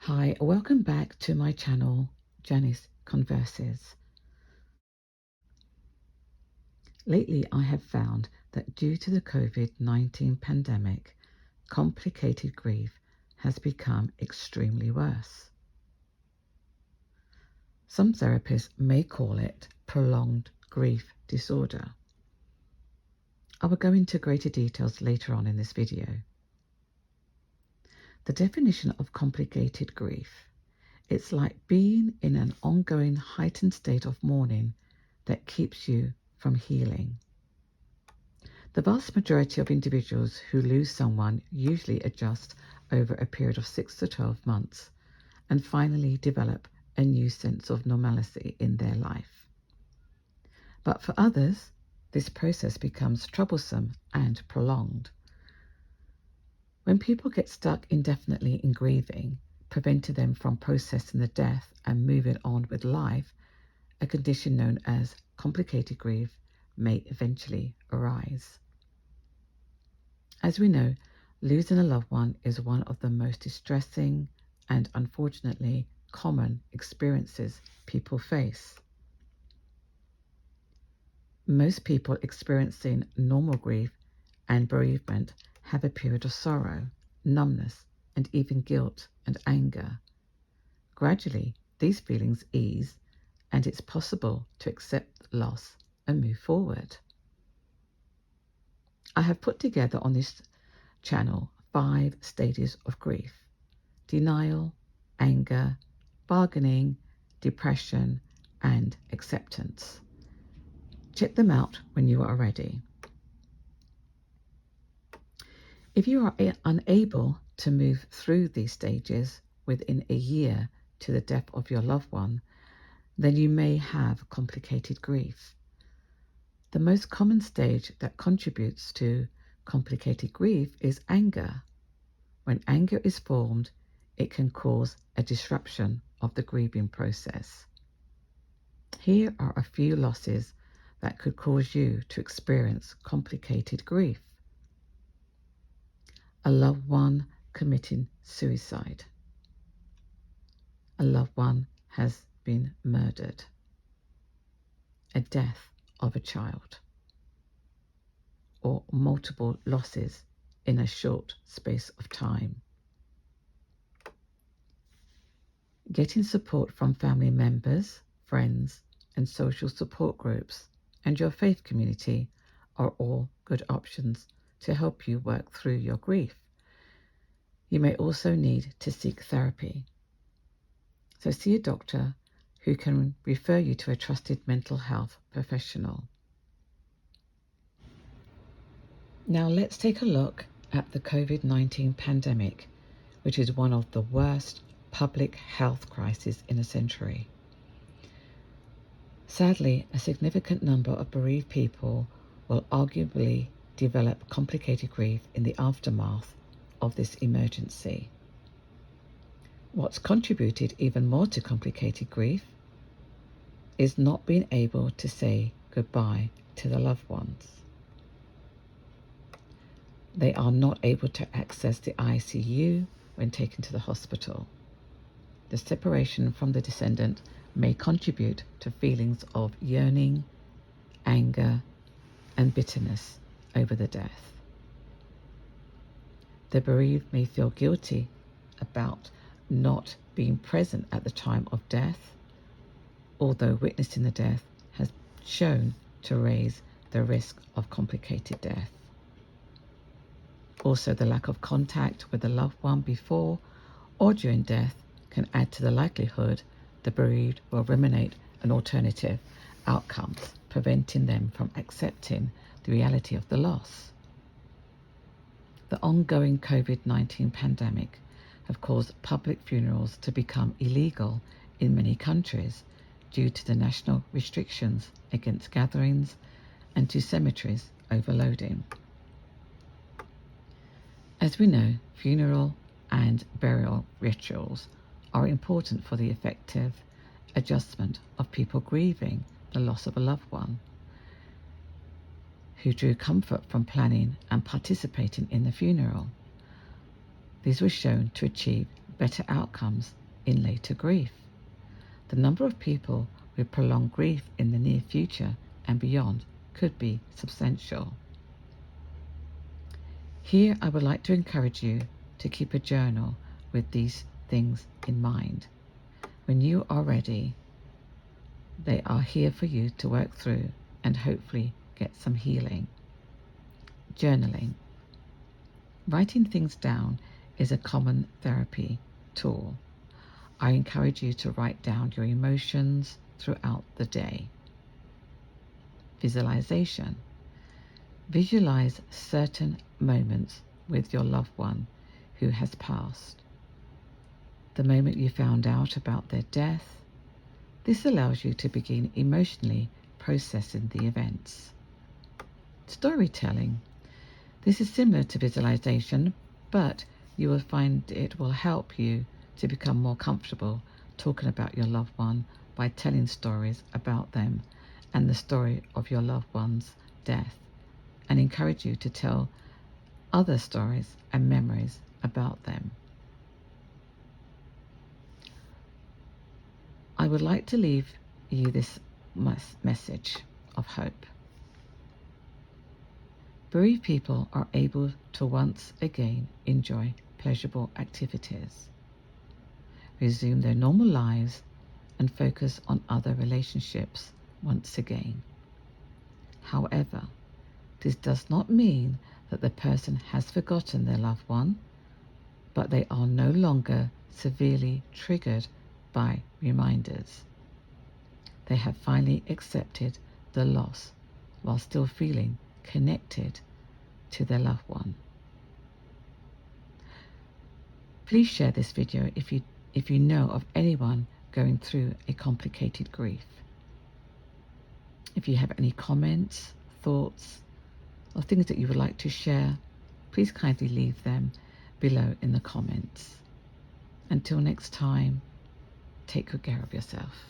Hi, welcome back to my channel, Janice Converses. Lately, I have found that due to the COVID-19 pandemic, complicated grief has become extremely worse. Some therapists may call it prolonged grief disorder. I will go into greater details later on in this video. The definition of complicated grief: it's like being in an ongoing heightened state of mourning that keeps you from healing. The vast majority of individuals who lose someone usually adjust over a period of 6 to 12 months and finally develop a new sense of normalcy in their life. But for others, this process becomes troublesome and prolonged. When people get stuck indefinitely in grieving, preventing them from processing the death and moving on with life, a condition known as complicated grief may eventually arise. As we know, losing a loved one is one of the most distressing and unfortunately common experiences people face. Most people experiencing normal grief and bereavement have a period of sorrow, numbness, and even guilt and anger. Gradually, these feelings ease, and it's possible to accept loss and move forward. I have put together on this channel 5 stages of grief: denial, anger, bargaining, depression, and acceptance. Check them out when you are ready. If you are unable to move through these stages within a year to the death of your loved one, then you may have complicated grief. The most common stage that contributes to complicated grief is anger. When anger is formed, it can cause a disruption of the grieving process. Here are a few losses that could cause you to experience complicated grief. A loved one committing suicide. A loved one has been murdered. A death of a child. Or multiple losses in a short space of time. Getting support from family members, friends, and social support groups and your faith community are all good options to help you work through your grief. You may also need to seek therapy. So see a doctor who can refer you to a trusted mental health professional. Now let's take a look at the COVID-19 pandemic, which is one of the worst public health crises in a century. Sadly, a significant number of bereaved people will arguably develop complicated grief in the aftermath of this emergency. What's contributed even more to complicated grief is not being able to say goodbye to the loved ones. They are not able to access the ICU when taken to the hospital. The separation from the descendant may contribute to feelings of yearning, anger, and bitterness over the death. The bereaved may feel guilty about not being present at the time of death, although witnessing the death has shown to raise the risk of complicated death. Also, the lack of contact with the loved one before or during death can add to the likelihood the bereaved will ruminate an alternative outcomes, preventing them from accepting the reality of the loss. The ongoing COVID-19 pandemic have caused public funerals to become illegal in many countries due to the national restrictions against gatherings and to cemeteries overloading. As we know, funeral and burial rituals are important for the effective adjustment of people grieving the loss of a loved one, who drew comfort from planning and participating in the funeral. These were shown to achieve better outcomes in later grief. The number of people with prolonged grief in the near future and beyond could be substantial. Here I would like to encourage you to keep a journal with these things in mind. When you are ready, they are here for you to work through and hopefully get some healing. Journaling. Writing things down is a common therapy tool. I encourage you to write down your emotions throughout the day. Visualization. Visualize certain moments with your loved one who has passed. The moment you found out about their death. This allows you to begin emotionally processing the events. Storytelling. This is similar to visualization, but you will find it will help you to become more comfortable talking about your loved one by telling stories about them and the story of your loved one's death, and encourage you to tell other stories and memories about them. I would like to leave you this message of hope. Bereaved people are able to once again enjoy pleasurable activities, resume their normal lives, and focus on other relationships once again. However, this does not mean that the person has forgotten their loved one, but they are no longer severely triggered by reminders. They have finally accepted the loss while still feeling connected to their loved one. Please share this video if you know of anyone going through a complicated grief. If you have any comments, thoughts, or things that you would like to share, please kindly leave them below in the comments. Until next time, take good care of yourself.